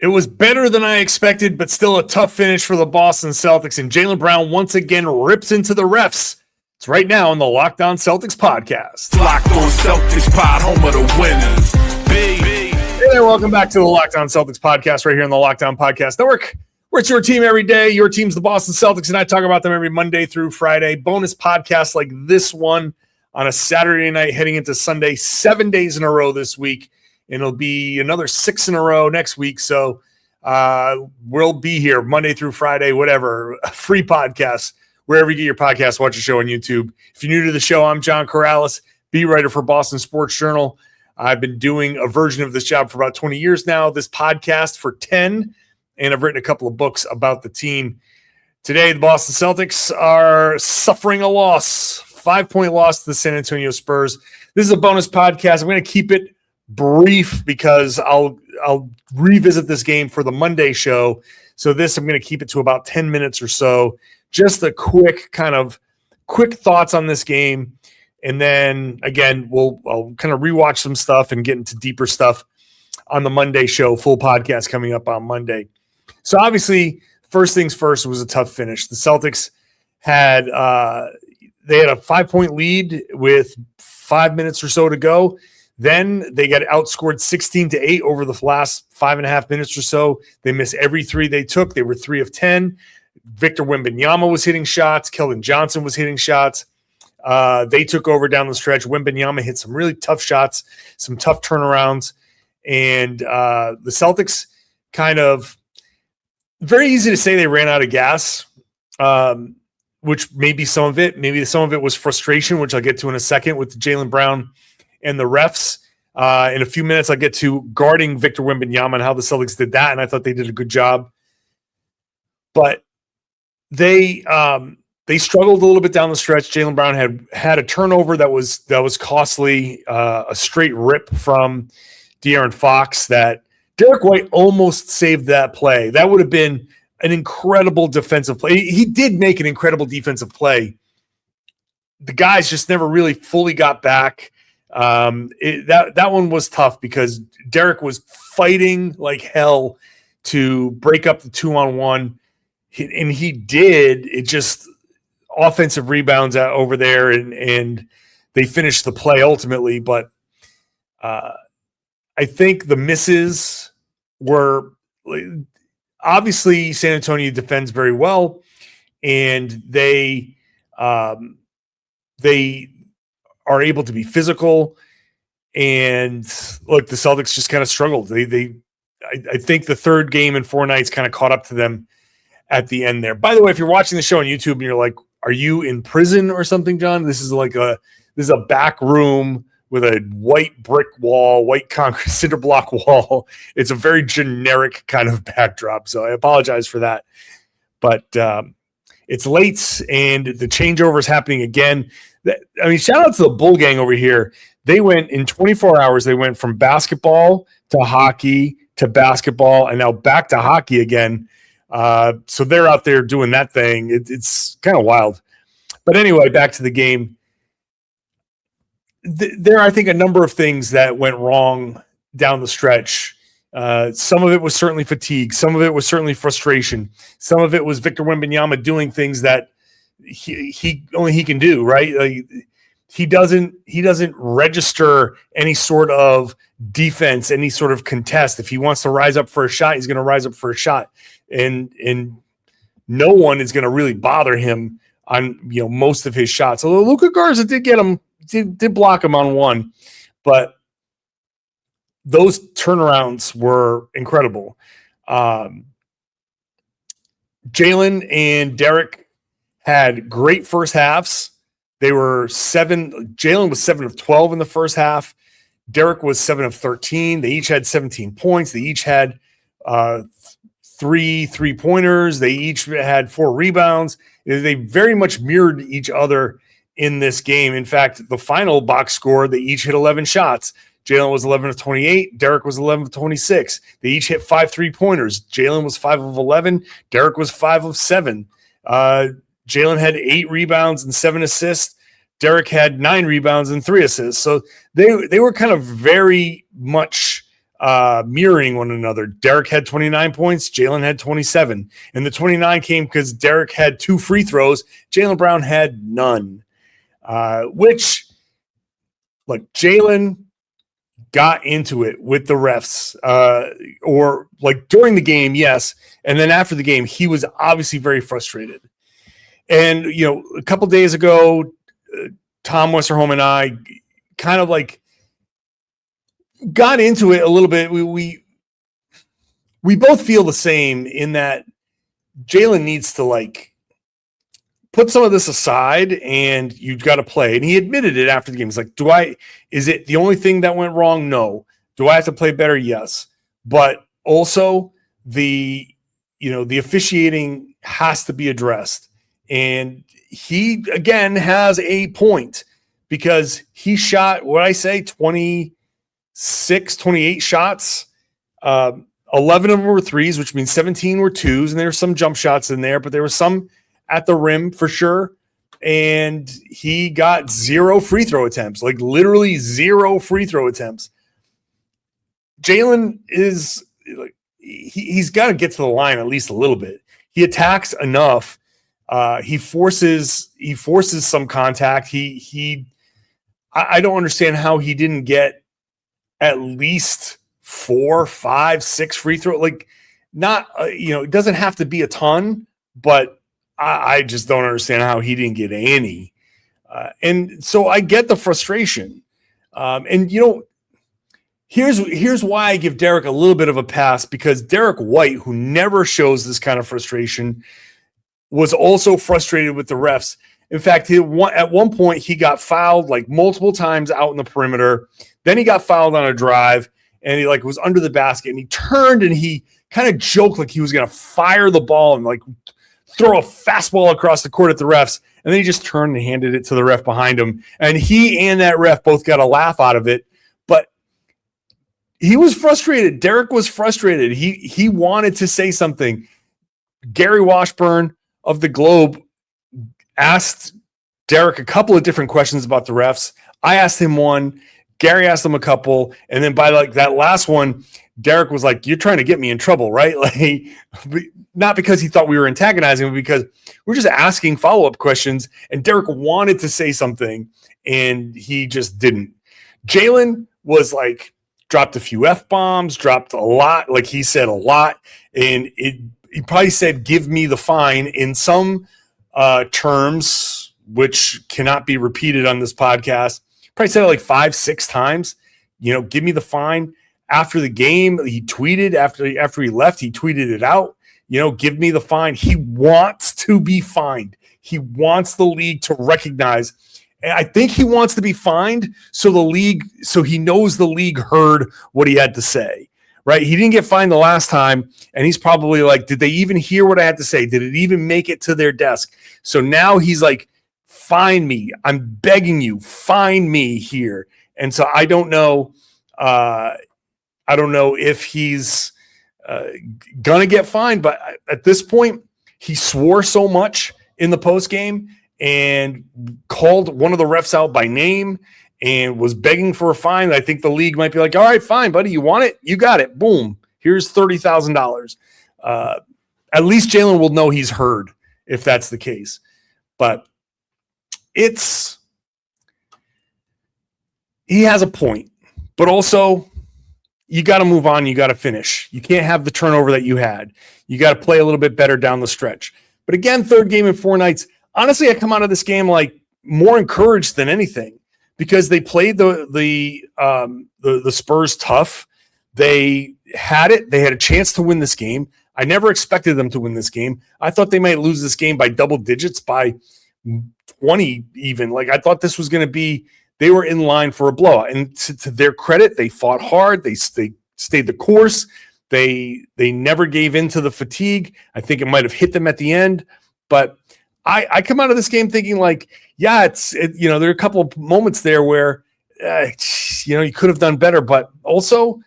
It was better than I expected, but still a tough finish for the Boston Celtics. And Jaylen Brown once again rips into the refs. It's right now on the Locked On Celtics podcast. Locked On Celtics pod, home of the winners. Hey there, welcome back to the Locked On Celtics podcast right here on the Locked On Podcast Network, where it's your team every day. Your team's the Boston Celtics, and I talk about them every Monday through Friday. Bonus podcasts like this one on a Saturday night heading into Sunday, 7 days in a row this week. And it'll be another 6 in a row next week. So we'll be here Monday through Friday, whatever, free podcasts, wherever you get your podcasts, watch the show on YouTube. If you're new to the show, I'm John Karalis, beat writer for Boston Sports Journal. I've been doing a version of this job for about 20 years now, this podcast for 10, and I've written a couple of books about the team. Today, the Boston Celtics are suffering a loss, 5-point loss to the San Antonio Spurs. This is a bonus podcast. I'm going to keep it brief because I'll revisit this game for the Monday show. So this, I'm going to keep it to about 10 minutes or so. Just a quick thoughts on this game. And then again, I'll kind of rewatch some stuff and get into deeper stuff on the Monday show, full podcast coming up on Monday. So obviously, first things first, was a tough finish. The Celtics had they had a 5-point lead with 5 minutes or so to go. Then they got outscored 16-8 over the last 5.5 minutes or so. They missed every three they took. They were 3 of 10. Victor Wembanyama was hitting shots. Keldon Johnson was hitting shots. They took over down the stretch. Wembanyama hit some really tough shots, some tough turnarounds. And the Celtics kind of, very easy to say they ran out of gas, which maybe some of it. Maybe some of it was frustration, which I'll get to in a second with Jaylen Brown and the refs. In a few minutes, I'll get to guarding Victor Wembanyama and how the Celtics did that, and I thought they did a good job. But they struggled a little bit down the stretch. Jaylen Brown had a turnover that was costly, a straight rip from De'Aaron Fox that Derrick White almost saved that play. That would have been an incredible defensive play. He did make an incredible defensive play. The guys just never really fully got back. That one was tough because Derrick was fighting like hell to break up the 2-on-1, and he did. It just offensive rebounds out over there, and they finished the play ultimately. But I think the misses were obviously San Antonio defends very well, and they are able to be physical. And look, the Celtics just kind of struggled. I think the third game in 4 nights kind of caught up to them at the end there. By the way, if you're watching the show on YouTube and you're like, are you in prison or something, John? This is a back room with a white brick wall, white concrete cinder block wall. It's a very generic kind of backdrop. So I apologize for that. But it's late and the changeover is happening again. I mean, shout out to the Bull Gang over here. They went in 24 hours. They went from basketball to hockey to basketball and now back to hockey again. So they're out there doing that thing. It's kind of wild. But anyway, back to the game. There are, I think, a number of things that went wrong down the stretch. Some of it was certainly fatigue. Some of it was certainly frustration. Some of it was Victor Wembanyama doing things that he only he can do, right? Like, he doesn't register any sort of defense, any sort of contest. If he wants to rise up for a shot, he's going to rise up for a shot, and no one is going to really bother him on most of his shots. Although Luka Garza did get him, did block him on one, but those turnarounds were incredible. Jaylen and Derrick had great first halves. Jaylen was 7 of 12 in the first half. Derrick was 7 of 13. They each had 17 points. They each had 3 3-pointers. They each had 4 rebounds. They very much mirrored each other in this game. In fact, the final box score, they each hit 11 shots. Jaylen was 11 of 28. Derrick was 11 of 26. They each hit 5 3-pointers. Jaylen was 5 of 11. Derrick was 5 of 7. Jaylen had 8 rebounds and 7 assists. Derrick had 9 rebounds and 3 assists. So they were kind of very much mirroring one another. Derrick had 29 points. Jaylen had 27. And the 29 came because Derrick had 2 free throws. Jaylen Brown had none. Which, look, Jaylen got into it with the refs, or like during the game, yes. And then after the game, he was obviously very frustrated. And, you know, a couple days ago, Tom Westerholm and I kind of like got into it a little bit. We both feel the same in that Jaylen needs to like put some of this aside and you've got to play. And he admitted it after the game. He's like, is it the only thing that went wrong? No. Do I have to play better? Yes. But also the officiating has to be addressed. And he, again, has a point because he shot, 28 shots. 11 of them were threes, which means 17 were twos. And there were some jump shots in there, but there were some at the rim for sure. And he got 0 free throw attempts, like literally 0 free throw attempts. Jaylen is like, he's got to get to the line at least a little bit. He attacks enough. He forces some contact. I don't understand how he didn't get at least 4, 5, 6 free throw. Like, not, it doesn't have to be a ton, but I just don't understand how he didn't get any. And so I get the frustration. Here's why I give Derrick a little bit of a pass, because Derrick White, who never shows this kind of frustration, was also frustrated with the refs. In fact, at one point he got fouled like multiple times out in the perimeter. Then he got fouled on a drive and he like was under the basket and he turned and he kind of joked like he was going to fire the ball and like throw a fastball across the court at the refs. And then he just turned and handed it to the ref behind him. And he and that ref both got a laugh out of it. But he was frustrated. Derrick was frustrated. He wanted to say something. Gary Washburn of the Globe asked Derrick a couple of different questions about the refs. I asked him one. Gary asked him a couple. And then by like that last one, Derrick was like, "You're trying to get me in trouble, right?" Like, not because he thought we were antagonizing him, because we're just asking follow-up questions. And Derrick wanted to say something and he just didn't. Jaylen was like, dropped a few F-bombs, dropped a lot. Like he said a lot. And he probably said, "Give me the fine" in some terms, which cannot be repeated on this podcast. Probably said it like 5, 6 times, "Give me the fine." After the game, he tweeted, after he left, he tweeted it out, "Give me the fine." He wants to be fined. He wants the league to recognize. And I think he wants to be fined so he knows the league heard what he had to say. Right? He didn't get fined the last time, and he's probably like, did they even hear what I had to say? Did it even make it to their desk? So now he's like, fine me. I'm begging you, fine me here. And so I don't know if he's gonna get fined, but at this point, he swore so much in the post game and called one of the refs out by name and was begging for a fine. I think the league might be like, "All right, fine, buddy. You want it? You got it. Boom. Here's $30,000. At least Jaylen will know he's heard if that's the case. But he has a point. But also, you got to move on. You got to finish. You can't have the turnover that you had. You got to play a little bit better down the stretch. But again, third game in 4 nights. Honestly, I come out of this game like more encouraged than anything, because they played the Spurs tough. They had it. They had a chance to win this game. I never expected them to win this game. I thought they might lose this game by double digits, by 20 even. Like, I thought this was going to be, they were in line for a blowout. And to their credit, they fought hard. They stayed the course. They never gave in to the fatigue. I think it might have hit them at the end. But I come out of this game thinking like, yeah, there are a couple of moments there where, you could have done better. But also,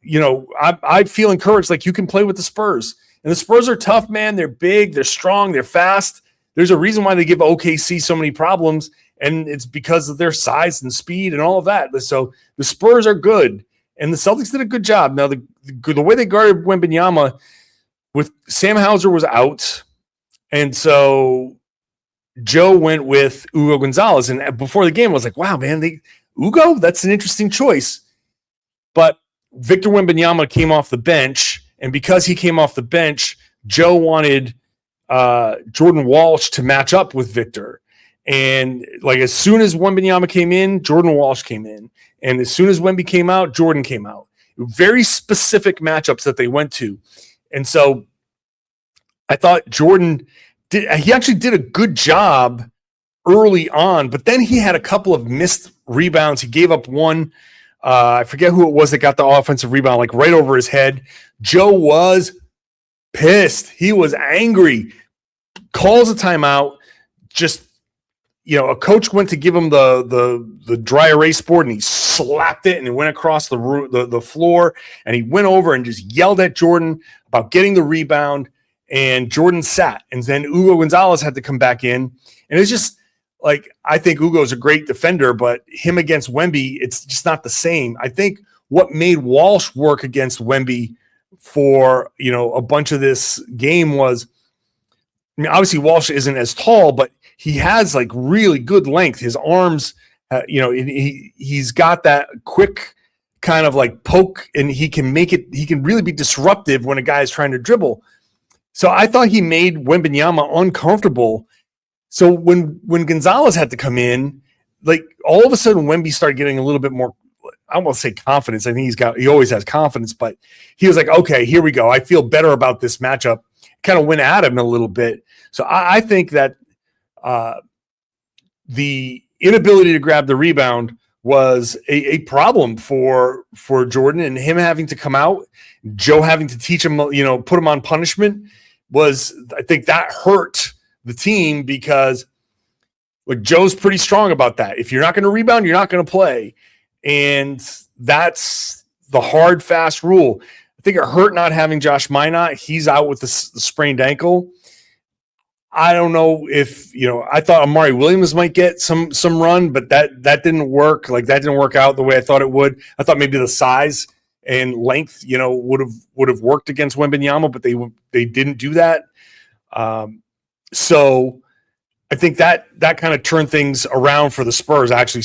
I feel encouraged. Like, you can play with the Spurs. And the Spurs are tough, man. They're big. They're strong. They're fast. There's a reason why they give OKC so many problems. And it's because of their size and speed and all of that. So the Spurs are good. and the Celtics did a good job. Now, the way they guarded Wembanyama with Sam Hauser was out, and so Joe went with Hugo Gonzalez. And before the game, I was like, wow, man, Hugo, that's an interesting choice. But Victor Wembanyama came off the bench, and because he came off the bench, Joe wanted Jordan Walsh to match up with Victor. And like as soon as Wembanyama came in, Jordan Walsh came in. And as soon as Wemby came out, Jordan came out. Very specific matchups that they went to. And so I thought Jordan he actually did a good job early on, but then he had a couple of missed rebounds. He gave up one. I forget who it was that got the offensive rebound, like right over his head. Joe was pissed. He was angry. Calls a timeout. Just, a coach went to give him the dry erase board, and he slapped it, and it went across the floor, and he went over and just yelled at Jordan about getting the rebound, and Jordan sat. And then Hugo Gonzalez had to come back in, and it's just like, I think Hugo's a great defender, but him against Wemby, it's just not the same. I think what made Walsh work against Wemby for, a bunch of this game was, obviously Walsh isn't as tall, but he has like really good length. His arms, he's got that quick kind of like poke, and he can really be disruptive when a guy is trying to dribble. So I thought he made Wembanyama uncomfortable. So when Gonzalez had to come in, like all of a sudden Wemby started getting a little bit more, I won't say confidence. I think he always has confidence, but he was like, okay, here we go. I feel better about this matchup. Kind of went at him a little bit. So I think that the inability to grab the rebound was a problem for Jordan, and him having to come out, Joe having to teach him, put him on punishment I think that hurt the team, because like Joe's pretty strong about that. If you're not going to rebound, you're not going to play. And that's the hard, fast rule. I think it hurt not having Josh Minot. He's out with the sprained ankle. I don't know if, I thought Amari Williams might get some run, but that didn't work. Like that didn't work out the way I thought it would. I thought maybe the size and length, would have worked against Wembanyama, but they didn't do that. So I think that kind of turned things around for the Spurs. Actually,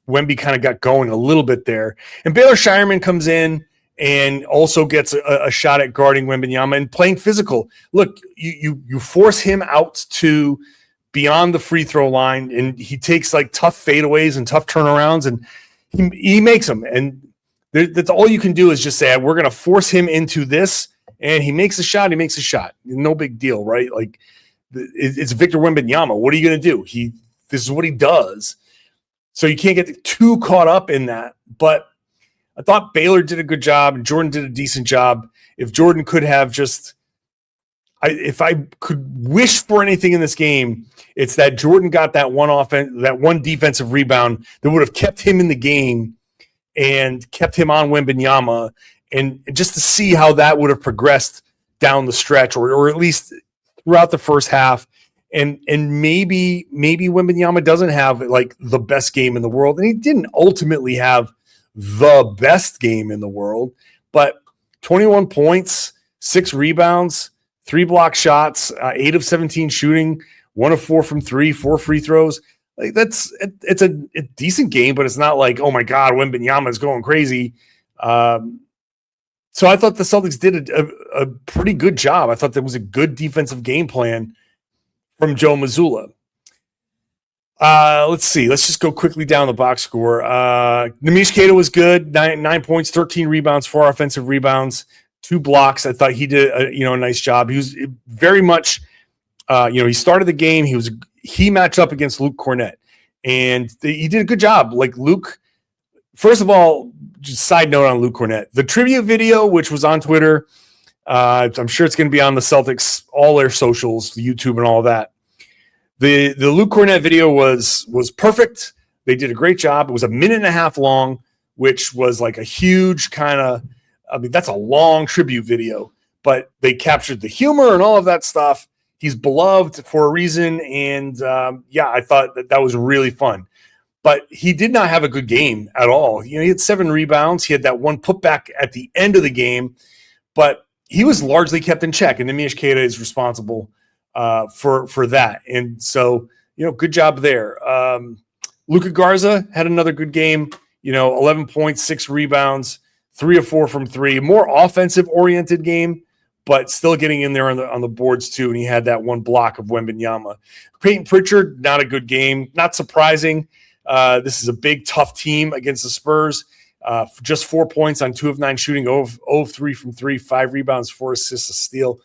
Wemby kind of got going a little bit there. And Baylor Shireman comes in and also gets a shot at guarding Wembanyama and playing physical. Look, you force him out to beyond the free throw line, and he takes like tough fadeaways and tough turnarounds, and he makes them. And that's all you can do is just say, we're going to force him into this, and he makes a shot. He makes a shot. No big deal, right? Like it's Victor Wembanyama. What are you going to do? This is what he does. So you can't get too caught up in that. But I thought Baylor did a good job, and Jordan did a decent job. If Jordan could have if I could wish for anything in this game, it's that Jordan got that one defensive rebound that would have kept him in the game and kept him on Wembanyama, and just to see how that would have progressed down the stretch, or at least throughout the first half. And maybe Wembanyama doesn't have like the best game in the world, and he didn't ultimately have the best game in the world, but 21 points, 6 rebounds, 3 block shots, 8 of 17 shooting, 1 of 4 from 3, 4 free throws. Like it's a decent game, but it's not like, oh my God, Wembanyama is going crazy. So I thought the Celtics did a pretty good job. I thought there was a good defensive game plan from Joe Mazzulla. Let's see. Let's just go quickly down the box score. Nemish Queta was good. 9 points, 13 rebounds, 4 offensive rebounds, 2 blocks. I thought he did a nice job. He was very much, he started the game. He matched up against Luke Kornet, and he did a good job. Like Luke, first of all, just side note on Luke Kornet, the tribute video, which was on Twitter, I'm sure it's going to be on the Celtics, all their socials, YouTube and all of that. The Luke Kornet video was perfect. They did a great job. It was 1.5 minutes long, which was like a huge kind of, that's a long tribute video, but they captured the humor and all of that stuff. He's beloved for a reason. And I thought that was really fun. but he did not have a good game at all. He had 7 rebounds. He had that one putback at the end of the game, but he was largely kept in check, and Neemias Queta is responsible for that. And so, good job there. Luka Garza had another good game, 11 points, 6 rebounds, 3 of 4 from 3, more offensive-oriented game, but still getting in there on the boards too, and he had that one block of Wembanyama. Peyton Pritchard, not a good game. Not surprising. This is a big, tough team against the Spurs. Just 4 points on 2 of 9 shooting, 0 of 3 from 3, 5 rebounds, 4 assists, a steal.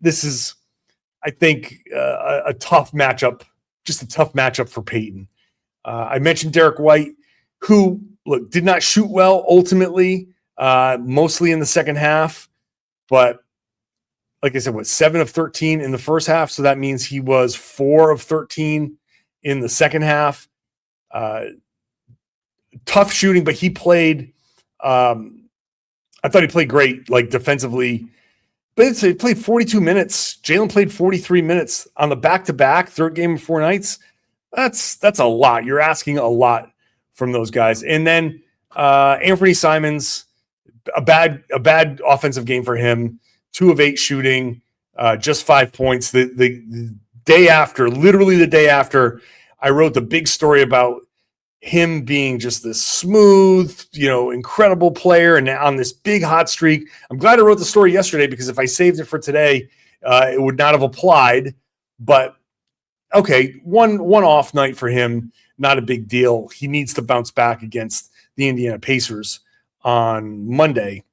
This is, I think, a tough matchup, just a tough matchup for Peyton. I mentioned Derrick White, who, did not shoot well ultimately, mostly in the second half. But like I said, 7 of 13 in the first half. So that means he was 4 of 13 in the second half. Tough shooting, but he played, I thought he played great, defensively. But he played 42 minutes. Jaylen played 43 minutes on the back-to-back, third game in 4 nights. That's a lot. You're asking a lot from those guys. And then Anfernee Simons, a bad offensive game for him. 2 of 8 shooting, just 5 points. The day after, literally the day after, I wrote the big story about him being just this smooth, incredible player and on this big hot streak. I'm glad I wrote the story yesterday because if I saved it for today, it would not have applied. But okay, one off night for him, not a big deal. He needs to bounce back against the Indiana Pacers on Monday.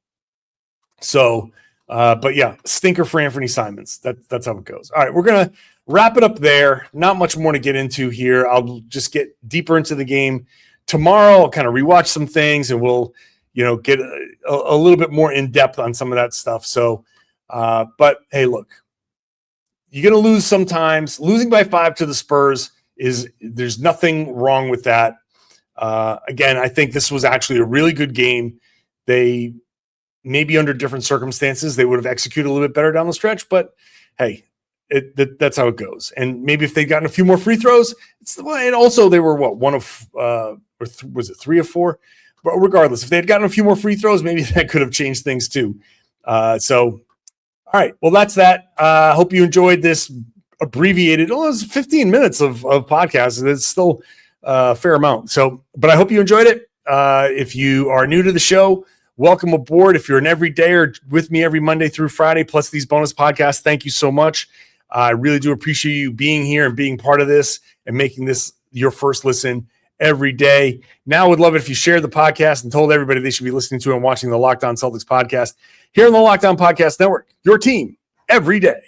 So, but yeah, stinker for Anfernee Simons. That's how it goes. All right, we're going to wrap it up there. Not much more to get into here. I'll just get deeper into the game tomorrow. I'll kind of rewatch some things and we'll, get a little bit more in depth on some of that stuff. So, but hey, look, you're going to lose sometimes. Losing by 5 to the Spurs there's nothing wrong with that. Again, I think this was actually a really good game. They maybe under different circumstances, they would have executed a little bit better down the stretch, but hey, that's how it goes. And maybe if they'd gotten a few more free throws, and also they were one of, was it 3 of 4? But regardless, if they had gotten a few more free throws, maybe that could have changed things too. So, all right, well, that's that. Hope you enjoyed this abbreviated, it was 15 minutes of podcast. It's still a fair amount. So, but I hope you enjoyed it. If you are new to the show, welcome aboard. If you're an everydayer with me every Monday through Friday, plus these bonus podcasts, thank you so much. I really do appreciate you being here and being part of this and making this your first listen every day. Now I would love it if you shared the podcast and told everybody they should be listening to and watching the Locked On Celtics podcast here on the Locked On Podcast Network, your team every day.